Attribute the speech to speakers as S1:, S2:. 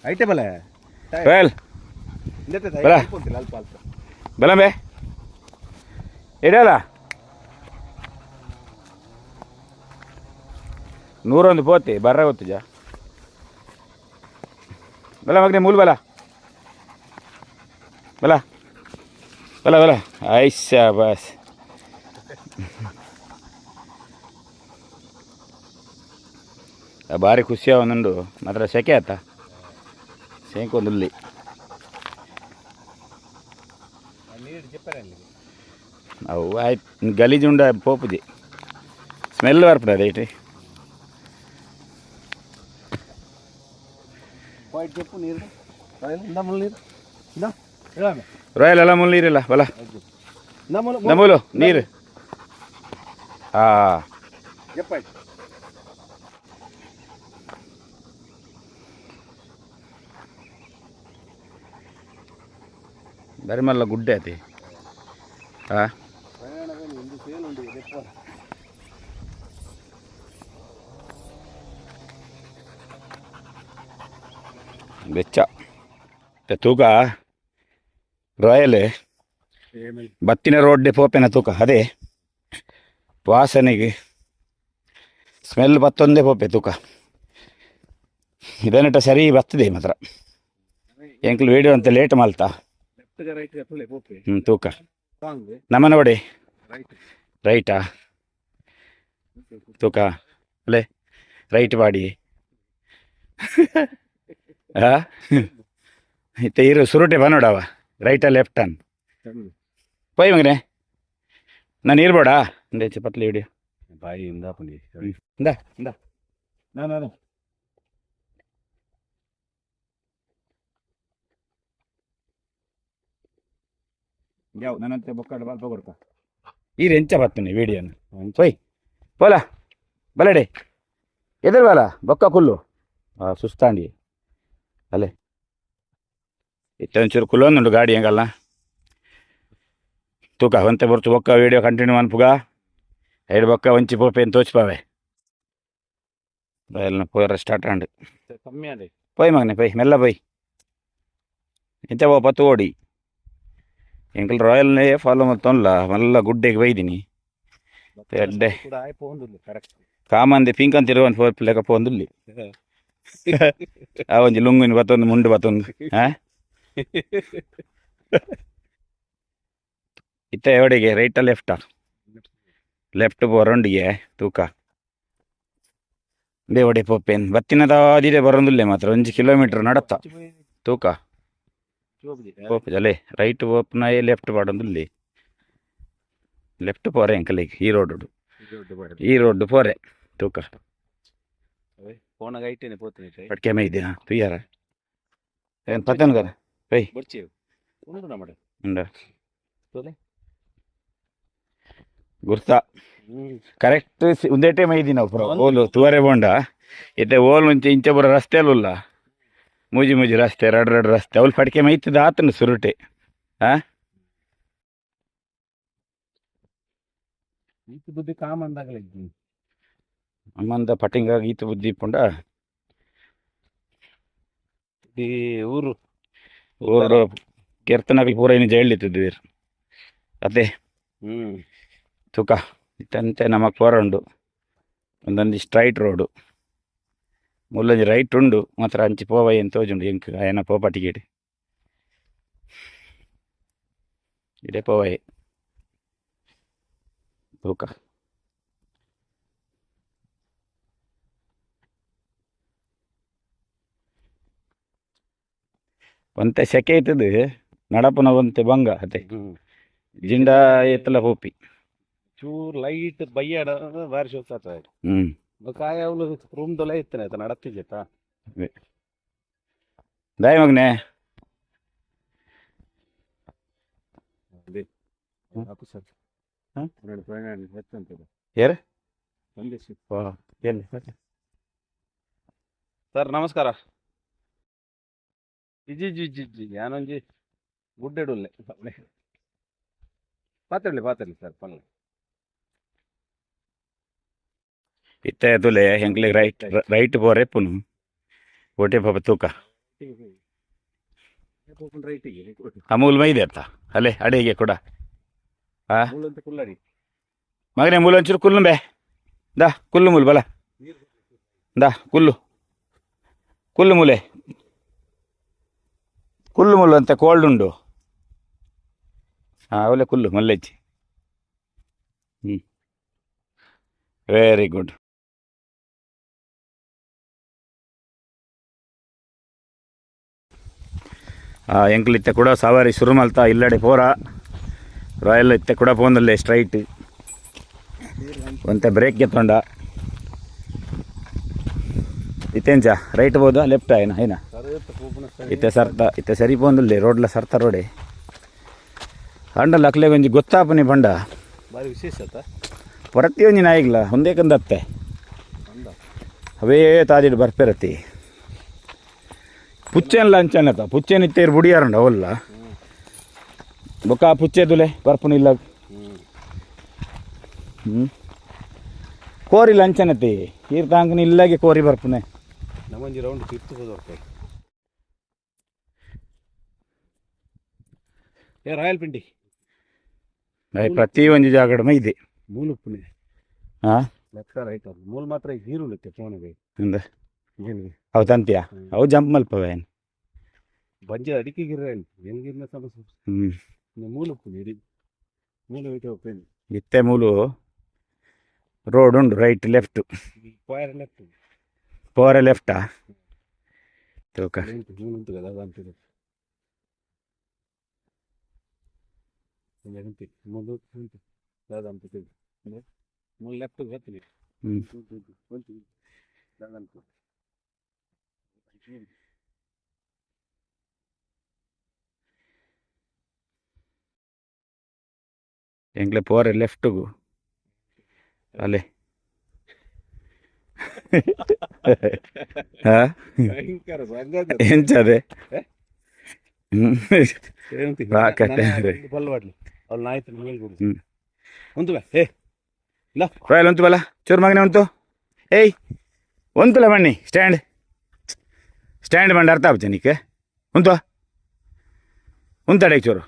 S1: ಐಟೆ ಬಲ
S2: ಬೇಲ್ ಬಲ ಬಲ ಬೇ ಇಡಲ್ಲ 101 పోతే బర్ర వద్దుజా బల మగ్నే మూలు బల బల ಬಲ ಬಲ ಐಸಾ ಬಸ್ ಭಾರಿ ಖುಷಿ ಅವನುಂಡು ಮಾತ್ರ ಸೆಕೆ ಆತ ಶೇಂಕೊಂದುಲ್ಲಿ ಅವು ಆಯ್ತು ಗಲೀಜುಂಡ ಪೋಪುಜಿ ಸ್ಮೆಲ್ ಬರ್ತದೆ ಅದೈತಿ ರಾಯಲ್ ಎಲ್ಲ ಮುಳ್ಳು ನೀರಿಲ್ಲ ಬಲ ನಮೂಲು ನೀರು ಹಾಂ ಬರಿ ಮಲ್ಲ ಗುಡ್ಡೆ ಐತಿ ಹಾಂ ಬೆಚ್ಚ ತೂಕ ರಾಯಲ್ ಬತ್ತಿನ ರೋಡ್ಡೆ ಪೋಪೆನ ತೂಕ ಅದೇ ವಾಸನೆಗೆ ಸ್ಮೆಲ್ ಬತ್ತೊಂದೇ ಪೋಪೆ ತೂಕ ಇದನ್ನಿಟ್ಟ ಸರಿ ಬರ್ತದೆ ಮಾತ್ರ ಎಂಕ್ಲು ವಿಡಿಯೋ ಅಂತ ಲೇಟ್ ಮಲ್ತಾ ತೂಕ ನಮ್ಮ ನೋಡಿ ರೈಟಾ ತೂಕ ಅಲ್ಲೇ ರೈಟ್ ಬಾಡಿ ಹಾಂ ಇತ್ತ ಇರು ಸುರುಟೆ ಬನ್ನೋಡವ ರೈಟಾ ಲೆಫ್ಟ್ ಅನ್ ಪೋಯ್ ಮಗನೆ ನಾನು ಇರ್ಬೋಡಾ ಇಂದೇ ಪತ್ಲಿ ವಿಡಿಯೋ ಬಾಯಿ ಇಂದ ಇಂದ ಇಂದ ನಾನು ಯಾವ ನನ್ನಂತೆ ಬೊಕ್ಕಾಡು ಬಾಲ್ಪ ಕೊಡ್ಕ ಈ ಎಂಚ ಬರ್ತನೆ ವಿಡಿಯೋನ ಪೋಯ್ ಪೋಲ ಬಲಡೆ ಎದುರು ಬಾಲ ಬೊಕ್ಕ ಕುಲ್ಲು ಸುಸ್ತಾಂಡಿ ಅಲ್ಲೇ ಇತ್ತ ಒಂಚೂರು ಕುಲ್ಲೊಂದುಂಡು ಗಾಡಿ ಹೆಂಗಲ್ಲ ತೂಕ ಒಂತೆ ಬರ್ತು ಬೊಕ್ಕ ವಿಡಿಯೋ ಕಂಟಿನ್ಯೂ ಅನ್ಪುಗ ಐದು ಬೊಕ್ಕ ಒಂಚಿ ಪೋಪೆ ಅಂತ ತೋಚ್ಪಾವೆ ಎಲ್ಲ ಪೋಯರ ಸ್ಟಾರ್ಟ್ ಆಂಡು ಕಮ್ಮಿ ಅದೇ ಪೋಯ್ ಮಗನೆ ಪೋಯ್ ಮೆಲ್ಲ ಪೋಯ್ ಎಂತ ಪೋ ಪತ್ತು ಓಡಿ ಎಂಕಲ್ ರಾಯಲ್ನೇ ಫಾಲೋ ಮತ್ತೊಂದ್ಲ ಮಲ್ಲ ಗುಡ್ಡೆಗೆ ಬೈದಿನಿ ಎಡ್ಡೆ ಕಾಮಂದೆ ಪಿಂಕ್ ಅಂತ ಇರುವಂತ ಫೋರ್ ಲೆಕ್ಕ ಪೋಂದುಲ್ಲಿ ಆ ಒಂಜಿ ಲುಂಗುನಿ ಬತ್ತೊಂದು ಮುಂಡು ಬತ್ತೊಂದು ಹಾಂ ಇತ್ತ ಎವಡೆಗೆ ರೈಟಾ ಲೆಫ್ಟಾ ಲೆಫ್ಟ್ ಬೋರೊಂಡಿಗೆ ತೂಕ ಬೇವಡೆ ಪೋಪೇನ್ ಬತ್ತಿನದಾದಿದೆ ಬರೊಂದುಲ್ಲೆ ಮಾತ್ರ 1 ಕಿಲೋಮೀಟರ್ ನಡತ್ತ ತೂಕ ಅಲ್ಲೇ ರೈಟ್ ಓಪನ್ ಆಗಿ ಲೆಫ್ಟ್ ಪಾಡೊಂದುಲ್ಲಿ ಲೆಫ್ಟ್ ಪೋರೆ ಎಂಕಲಿಗೆ ಈ ರೋಡ್ ಪೋರೆ ತೂಕ ಪಟ್ಕೆ ಮೈದೆ ತುಯ್ಯಾರ ಏನು ಪತ್ತನ್ಗಾರ ಪೈ ಗುರ್ತಾ ಕರೆಕ್ಟ್ ಒಂದೇ ಟೈಮ್ ಐದಿ ನಾವು ಪುರ ಓಲು ತುವರೆ ಬೋಂಡ ಇತ್ತೆ ಓಲ್ ಮುಂಚೆ ಇಂಚೆ ಬರೋ ರಸ್ತೆ ಅಲ್ಲ ಮೂಜಿ ಮೂಜಿ ರಸ್ತೆ ರಡ್ ರಸ್ತೆ ಅವ್ಲು ಪಟ್ಕೆ ಮೈತಿದ ಆತನು ಸುರುಟೆ ಹಾಂ ಬುದ್ಧಿ ಕಾಮಂದಾಗಲ ಅಮ್ಮಂದ ಪಟಿಂಗ ಈತ ಬುದ್ಧಿ ಪುಂಡ ಈ ಊರು ಕೆರ್ತನಾಗಲಿ ಪೂರ ಇನ್ನು ಜೈಲಿತ್ತಿದ್ವಿ ಅದೇ ತೂಕ ಇತ್ತಂತೆ ನಮಗೆ ಪೋರ ಉಂಡು ಒಂದೊಂದು ಸ್ಟ್ರೈಟ್ ರೋಡು ಮುಲ್ಲೊಂಜಿ ರೈಟ್ ಉಂಡು ಮಾತ್ರ ಅಂಚಿ ಪೋವ ಏನು ತೋಜುಂಡು ಎಂಕ್ ಆಯನ ಪೋಪ ಟಿಕೆಟ್ ಇಡೇ ಪೋವಾಯೆ ತೂಕ ಒಂತೆ ಸೆಕೆ ಐತದು ನಡಪನ ಒಂತೆ ಬಂಗ ಅತೆ ಜಿಂಡ ಎತ್ತಲ ಹೋಪಿ
S1: ಚೂರ್ ಲೈಟ್ ಬಯ್ಯಾಡ ಬಾರಿ ಶೋಕ ಕಾಯ ಅವಳು ರೂಮ್ ದೊಲೆ ಇತ್ತನೆ ಆಯ್ತಾ ನಡತ್ತಿದ್ಯತಾ
S2: ದಾಯ ಮಗನೆ ಯಾರು
S1: ಸರ್ ನಮಸ್ಕಾರ ಇಜಿ ಜಿ ಜಿ ಜಿ ಯಾನೊಂಜಿ ಗುಡ್ಡೆಡುಲ್ಲೆ ಪಾತಿರ್ಲಿ ಸರ್ ಪಂಗ್ಲೆ
S2: ಇತ್ತೆ ತುಲೆ ಹೆಂಗ್ಲಿಗೆ ರೈಟ್ ಪೋರೆ ಪುನು ಓಟೆ ಪಾಪ ತೂಕ
S1: ರೈಟಿಗೆ
S2: ಅಮೂಲ್ ಮೈದೆ ಅಂತ ಅಲ್ಲೇ ಅಡಿಗೆ ಕೂಡ ಆ
S1: ಮೂಲಂತ ಕುಳ್ಳಡಿ
S2: ಮಗನೇ ಮೂಲು ಒಂಚೂರು ಕುಲ್ಲು ಬೇ ದಾ ಕುಲ್ಲು ಮೂಲು ಬಲ ದಾ ಕುಲ್ಲು ಕುಲ್ಲು ಮೂಲೆ ಕುಲ್ಲು ಮೂಲು ಅಂತ ಕೋಲ್ಡ್ ಉಂಡು ಹಾಂ ಒಳ್ಳೆ ಕುಲ್ಲು ಮಲ್ಲೆಜ್ಜಿ ವೆರಿ ಗುಡ್ ಎಂಕಲ್ ಇತ್ತೆ ಕೂಡ ಸವಾರಿ ಶುರು ಮಲ್ತಾ ಇಲ್ಲಡೆ ಪೋರ ರಾಯಲ್ ಇತ್ತೆ ಕೂಡ ಪೋಂದಲ್ಲೇ ಸ್ಟ್ರೈಟ್ ಒಂತೆ ಬ್ರೇಕ್ ಗೆತ್ತೊಂಡ ಇತ್ತೇಂಚ ರೈಟ್ ಬೋದ ಲೆಫ್ಟ್ ಆಯ್ನ ಏನ ಇತ್ತೆ ಸರ್ತ ಇತ್ತೆ ಸರಿ ಪೋಂದಲ್ಲಿ ರೋಡ್ಲ ಸರ್ತ ರೋಡೆ ಅಂಡಲ್ಲ ಅಕ್ಲೆ ಒಂಜಿ ಗೊತ್ತಾಪನಿ ಬಂಡ
S1: ಭಾರಿ ವಿಶೇಷ
S2: ಪ್ರತಿಯೊಂದು ನಾಯಿಗ್ಲ ಒಂದೇ ಕಂದತ್ತೆ ಅವೇ ತಾಜಿಡ್ ಬರ್ಪೆರತಿ ಪುಚ್ಚೆನ್ ಲಂಚನತ ಪುಚ್ಚೆನ್ ಇತ್ತೇರು ಬುಡಿಯಾರಂಡ ಅವಲ್ಲ ಬೊಕ್ಕ ಪುಚ್ಚೆದುಲೆ ಬರ್ಪುನಿಲ್ಲ ಕೋರಿ ಲಂಚನತಿ ಈರ್ತಾಂಕನ ಇಲ್ಲಾಗೆ ಕೋರಿ ಬರ್ಪುನೆ
S1: ನಮ್ಮಂಜಿ ರೌಂಡ್ ತಿರ್ತು ಹೋದವ್ರು ಏ ರಾಯಲ್ ಪಿಂಡಿ
S2: ಪ್ರತಿ ಒಂದು ಜಾಗಡ ಮೈದೆ
S1: ಮೂಲು ಪುಣೆ
S2: ಹಾಂ
S1: ಲೆಫ್ಟ್ ರೈಟ್ ಅವ್ರು ಮೂಲ ಮಾತ್ರ ಈಗ ನೀರುಳುತ್ತೆ ಫೋನಿಗೆ
S2: ಅಂದ
S1: ಏನು
S2: ಅವು ತಂತಿಯಾ ಅವು ಜಂಪ್ ಮಲ್ಪವೆ
S1: ಬಂಜೆ ಅಡಿಕೆ ಗಿರ ಹೆಂಗಿನ ಸಮಸ್ಯೆ ಮೂಲು ಪುಣೆ ಇಡೀ ಮೂಲು ಹೋಯ್ತು ಹೋಗ್ತೇನೆ
S2: ಇತ್ತೆ ಮೂಲು ರೋಡ್ ಉಂಡು ರೈಟ್ ಲೆಫ್ಟ್
S1: ಪಾಯರ್ ಲೆಫ್ಟ್
S2: ಪೋರೆ ಲೆಫ್ಟಾ ತೂಕ
S1: ಮೂಲು ಉಂಟು కదా ಅದಂತಿದೆ ಮೂಲು ಉಂಟು ಅದಂತಿದೆ ಮೂಲು ಲೆಫ್ಟ್ ಬರ್ತೀನಿ ಎಂಕ್ಲೆ ಪೋರೆ ಲೆಫ್ಟ್ಗು ಅಲ್ಲೇ ಎಂಚದೆ ಬಲ್ವಾಡ್ಲಿ ಅವ್ಳು ನಾಯ್ತು ಒಂದು ಏ ಇಲ್ಲ
S2: ರಾಯಲ್ ಒಂತು ಬಲ ಚೂರು ಮಗನೆ ಉಂಟು ಏಯ್ ಒಂತುಲ ಬನ್ನಿ ಸ್ಟ್ಯಾಂಡ್ ಬಂದು ಅರ್ಥ ಆಗ್ತದೆ ನಿಕ್ಕೆ ಉಂಟು ಉಂತಡೆ ಚೂರು